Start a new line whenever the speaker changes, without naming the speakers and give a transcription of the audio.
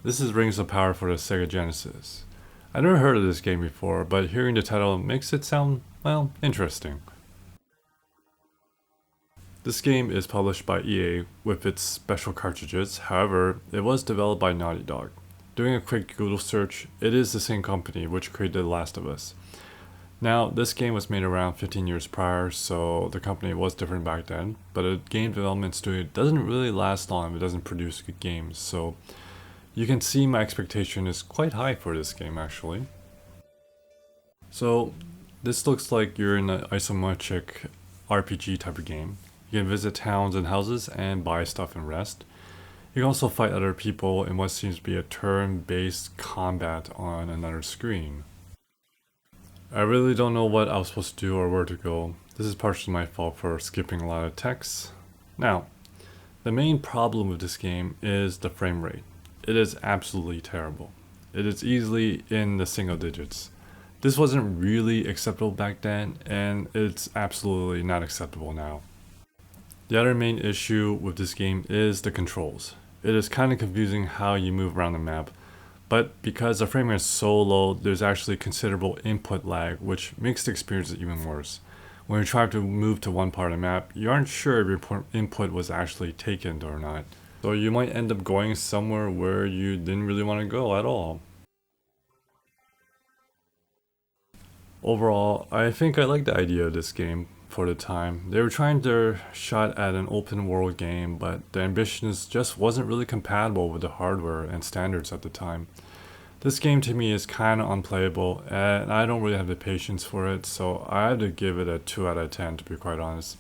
This is Rings of Power for the Sega Genesis. I never heard of this game before, but hearing the title makes it sound, well, interesting. This game is published by EA with its special cartridges, however, it was developed by Naughty Dog. Doing a quick Google search, it is the same company which created The Last of Us. Now, this game was made around 15 years prior, so the company was different back then, but a game development studio doesn't really last long if it doesn't produce good games, so you can see my expectation is quite high for this game actually. So this looks like you're in an isometric RPG type of game. You can visit towns and houses and buy stuff and rest. You can also fight other people in what seems to be a turn-based combat on another screen. I really don't know what I was supposed to do or where to go. This is partially my fault for skipping a lot of text. Now, the main problem with this game is the frame rate. It is absolutely terrible. It is easily in the single digits. This wasn't really acceptable back then, and it's absolutely not acceptable now. The other main issue with this game is the controls. It is kind of confusing how you move around the map, but because the frame rate is so low, there's actually considerable input lag, which makes the experience even worse. When you try to move to one part of the map, you aren't sure if your input was actually taken or not. So you might end up going somewhere where you didn't really want to go at all. Overall, I think I like the idea of this game for the time. They were trying their shot at an open world game, but the ambitions just wasn't really compatible with the hardware and standards at the time. This game to me is kind of unplayable, and I don't really have the patience for it, so I had to give it a 2 out of 10 to be quite honest.